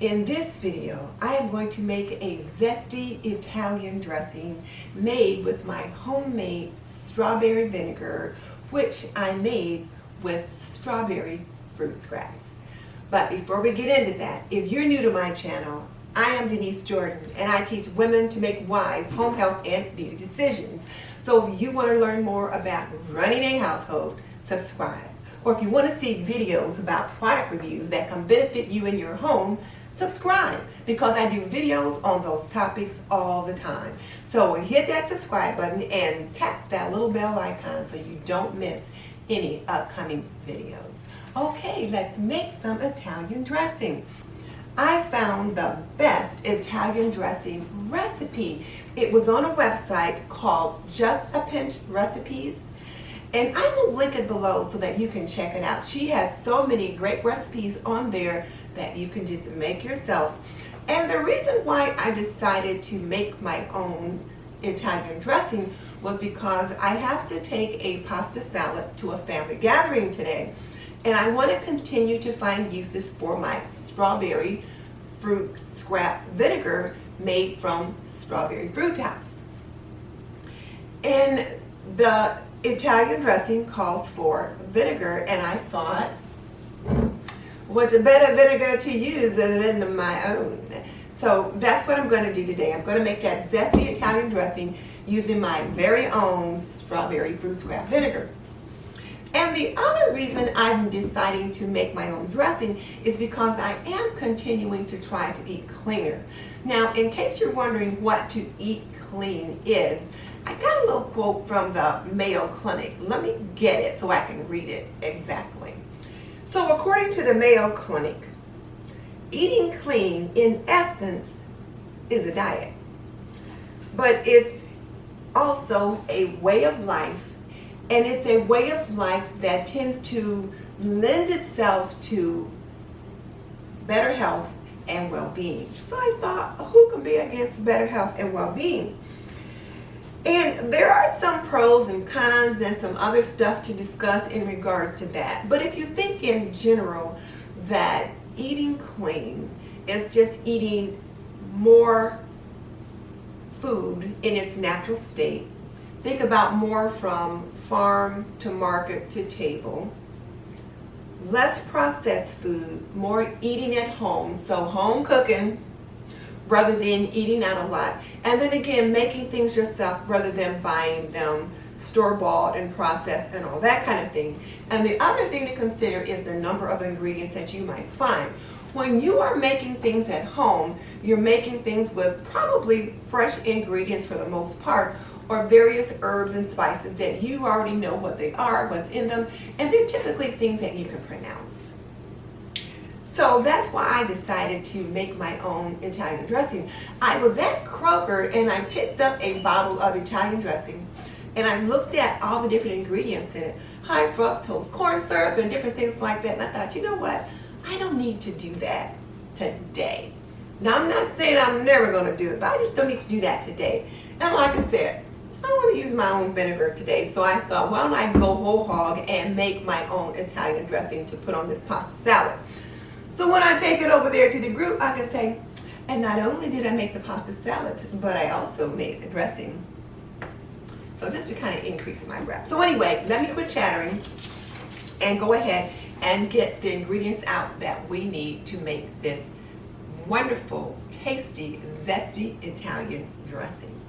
In this video, I am going to make a zesty Italian dressing made with my homemade strawberry vinegar, which I made with strawberry fruit scraps. But before we get into that, if you're new to my channel, I am Denise Jordan, and I teach women to make wise home health and beauty decisions. So if you want to learn more about running a household, subscribe. Or if you want to see videos about product reviews that can benefit you in your home, subscribe, because I do videos on those topics all the time. So hit that subscribe button and tap that little bell icon so you don't miss any upcoming videos. Okay, let's make some Italian dressing. I found the best Italian dressing recipe. It was on a website called Just a Pinch Recipes, and I will link it below so that you can check it out. She has so many great recipes on there that you can just make yourself. And the reason why I decided to make my own Italian dressing was because I have to take a pasta salad to a family gathering today, and I want to continue to find uses for my strawberry fruit scrap vinegar made from strawberry fruit tops. And the Italian dressing calls for vinegar, and I thought, what's a better vinegar to use than my own? So that's what I'm going to do today. I'm going to make that zesty Italian dressing using my very own strawberry fruit scrap vinegar. And the other reason I'm deciding to make my own dressing is because I am continuing to try to eat cleaner. Now, in case you're wondering what to eat clean is, I got a little quote from the Mayo Clinic. Let me get it so I can read it exactly. So according to the Mayo Clinic, eating clean in essence is a diet, but it's also a way of life. And it's a way of life that tends to lend itself to better health and well-being. So I thought, who can be against better health and well-being? And there are some pros and cons and some other stuff to discuss in regards to that. But if you think in general that eating clean is just eating more food in its natural state, think about more from farm to market to table, less processed food, more eating at home, so home cooking rather than eating out a lot, and then again making things yourself rather than buying them store-bought and processed and all that kind of thing. And the other thing to consider is the number of ingredients that you might find. When you are making things at home, you're making things with probably fresh ingredients for the most part, or various herbs and spices that you already know what they are, what's in them, and they're typically things that you can pronounce. So that's why I decided to make my own Italian dressing. I was at Kroger and I picked up a bottle of Italian dressing, and I looked at all the different ingredients in it, high fructose corn syrup and different things like that, and I thought, you know what, I don't need to do that today. Now, I'm not saying I'm never going to do it, but I just don't need to do that today. And like I said, I want to use my own vinegar today, so I thought, why don't I go whole hog and make my own Italian dressing to put on this pasta salad. So when I take it over there to the group, I can say, and not only did I make the pasta salad, but I also made the dressing. So just to kind of increase my rep. So anyway, let me quit chattering and go ahead and get the ingredients out that we need to make this wonderful, tasty, zesty Italian dressing.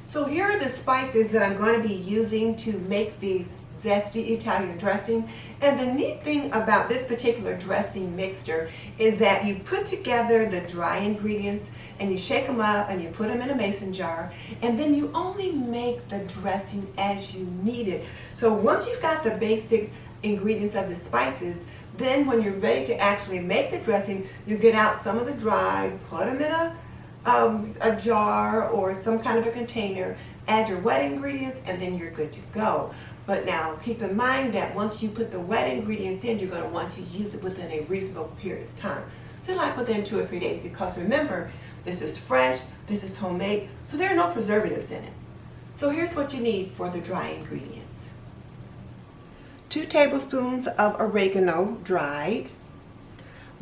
So here are the spices that I'm going to be using to make the zesty Italian dressing. And the neat thing about this particular dressing mixture is that you put together the dry ingredients and you shake them up and you put them in a mason jar, and then you only make the dressing as you need it. So once you've got the basic ingredients of the spices, then when you're ready to actually make the dressing, you get out some of the dry, put them in a jar or some kind of a container, add your wet ingredients, and then you're good to go. But now keep in mind that once you put the wet ingredients in, you're going to want to use it within a reasonable period of time. So like within 2 or 3 days, because remember, this is fresh, this is homemade, so there are no preservatives in it. So here's what you need for the dry ingredients. 2 tablespoons of oregano dried,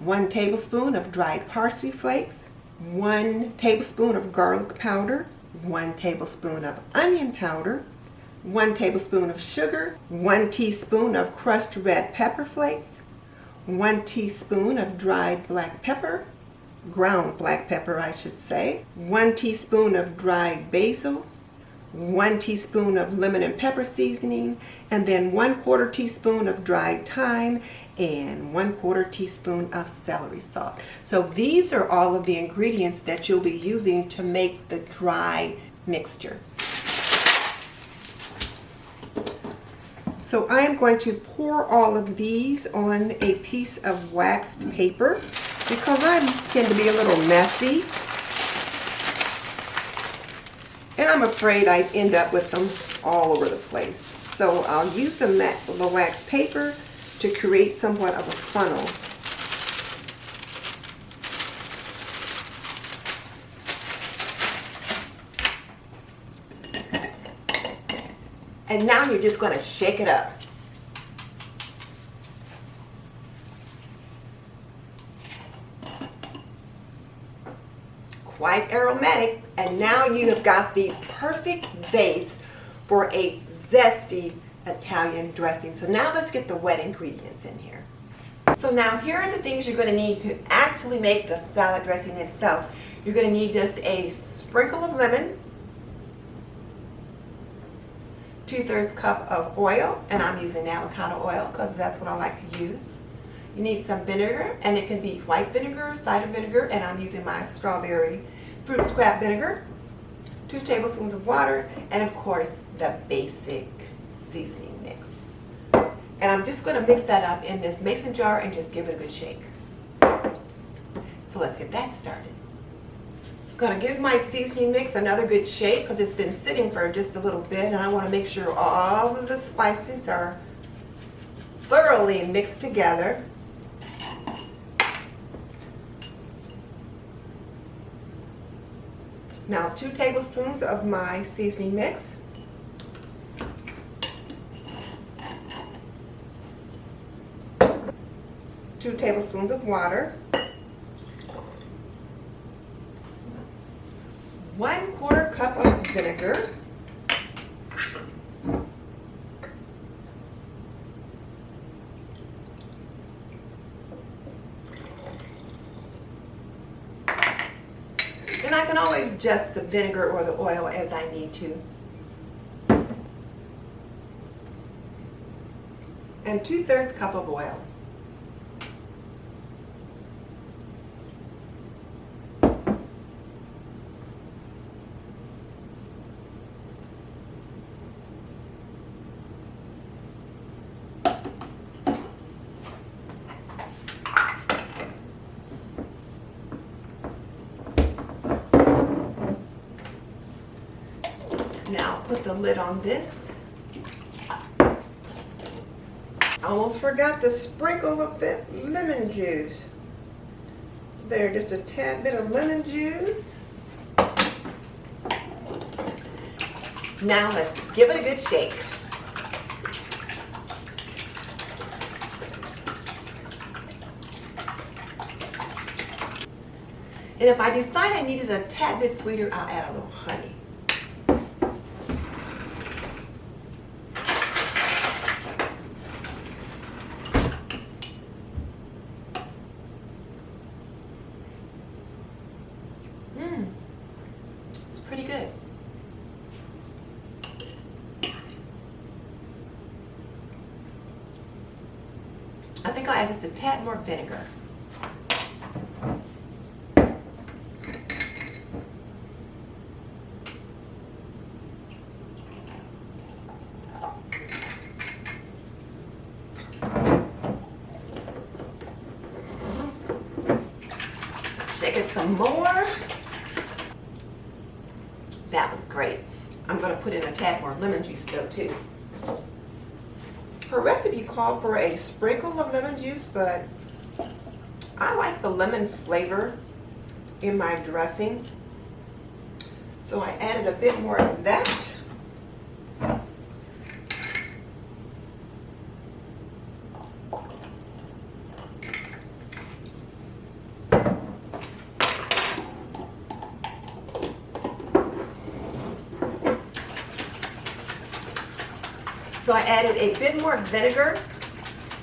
1 tablespoon of dried parsley flakes, 1 tablespoon of garlic powder, 1 tablespoon of onion powder, 1 tablespoon of sugar, 1 teaspoon of crushed red pepper flakes, 1 teaspoon of dried black pepper, ground black pepper I should say, 1 teaspoon of dried basil, 1 teaspoon of lemon and pepper seasoning, and then 1/4 teaspoon of dried thyme and 1/4 teaspoon of celery salt. So these are all of the ingredients that you'll be using to make the dry mixture. So I am going to pour all of these on a piece of waxed paper because I tend to be a little messy. And I'm afraid I'd end up with them all over the place. So I'll use the wax paper to create somewhat of a funnel. And now you're just going to shake it up. Quite aromatic, and now you have got the perfect base for a zesty Italian dressing. So now let's get the wet ingredients in here. So now here are the things you're going to need to actually make the salad dressing itself. You're going to need just a sprinkle of lemon, 2/3 cup of oil, and I'm using avocado oil because that's what I like to use. You need some vinegar, and it can be white vinegar, cider vinegar, and I'm using my strawberry fruit scrap vinegar, 2 tablespoons of water, and of course the basic seasoning mix. And I'm just going to mix that up in this mason jar and just give it a good shake. So let's get that started. Going to give my seasoning mix another good shake because it's been sitting for just a little bit, and I want to make sure all of the spices are thoroughly mixed together. Now 2 tablespoons of my seasoning mix. Two tablespoons of water. 1/4 cup of vinegar. And I can always adjust the vinegar or the oil as I need to. And 2/3 cup of oil. Now put the lid on this. I almost forgot the sprinkle of the lemon juice. There, just a tad bit of lemon juice. Now let's give it a good shake. And if I decide I needed a tad bit sweeter, I'll add a little honey. It's pretty good. I think I'll add just a tad more vinegar. Shake it some more. That was great. I'm going to put in a tad more lemon juice though too. Her recipe called for a sprinkle of lemon juice, but I like the lemon flavor in my dressing, so I added a bit more of that. So I added a bit more vinegar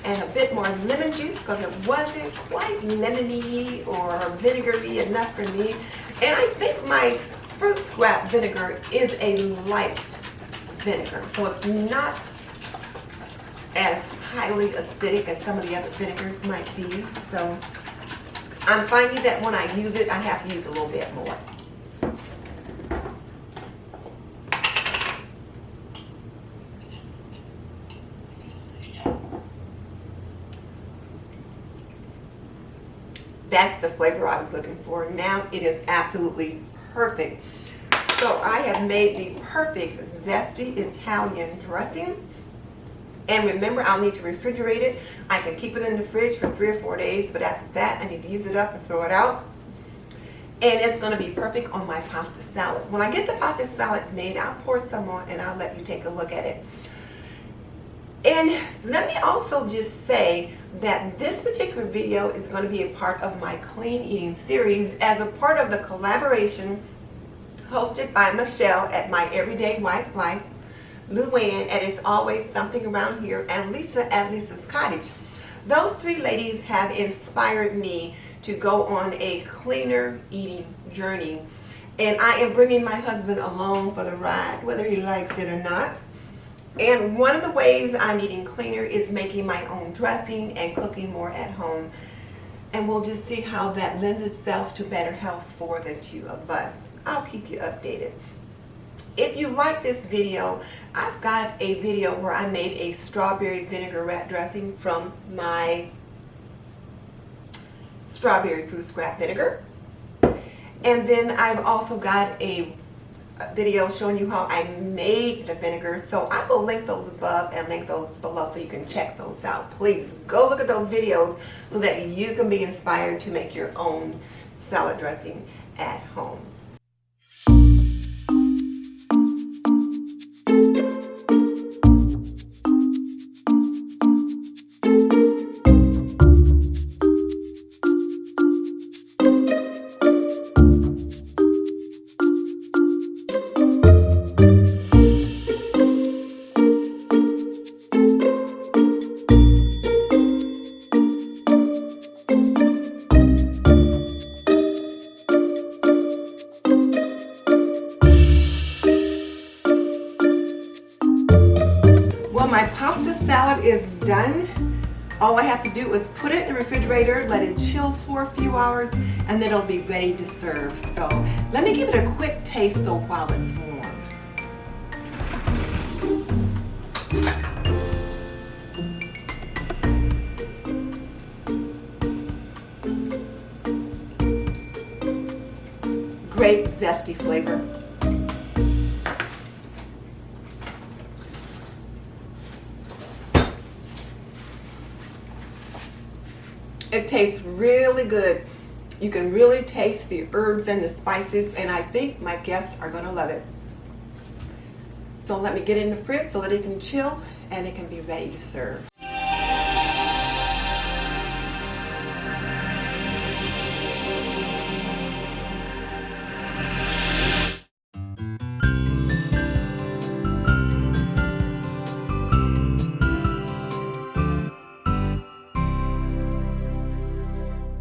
and a bit more lemon juice because it wasn't quite lemony or vinegary enough for me. And I think my fruit scrap vinegar is a light vinegar, so it's not as highly acidic as some of the other vinegars might be. So I'm finding that when I use it, I have to use a little bit more. That's the flavor I was looking for. Now it is absolutely perfect. So I have made the perfect zesty Italian dressing. And remember, I'll need to refrigerate it. I can keep it in the fridge for 3 or 4 days, but after that, I need to use it up and throw it out. And it's gonna be perfect on my pasta salad. When I get the pasta salad made, I'll pour some on and I'll let you take a look at it. And let me also just say that this particular video is going to be a part of my clean eating series as a part of the collaboration hosted by Michelle at MyEveryDayWifeLife, Luann at It's Always Something Around Here, and Lisa at Lisa's Cottage. Those 3 ladies have inspired me to go on a cleaner eating journey, and I am bringing my husband along for the ride, whether he likes it or not. And one of the ways I'm eating cleaner is making my own dressing and cooking more at home. And we'll just see how that lends itself to better health for the 2 of us. I'll keep you updated. If you like this video, I've got a video where I made a strawberry vinaigrette dressing from my strawberry fruit scrap vinegar. And then I've also got a video showing you how I made the vinegar, so I will link those above and link those below so you can check those out. Please go look at those videos so that you can be inspired to make your own salad dressing at home. My pasta salad is done. All I have to do is put it in the refrigerator, let it chill for a few hours, and then it'll be ready to serve. So let me give it a quick taste though while it's warm. Great zesty flavor. It tastes really good. You can really taste the herbs and the spices, and I think my guests are gonna love it. So let me get it in the fridge so that it can chill and it can be ready to serve.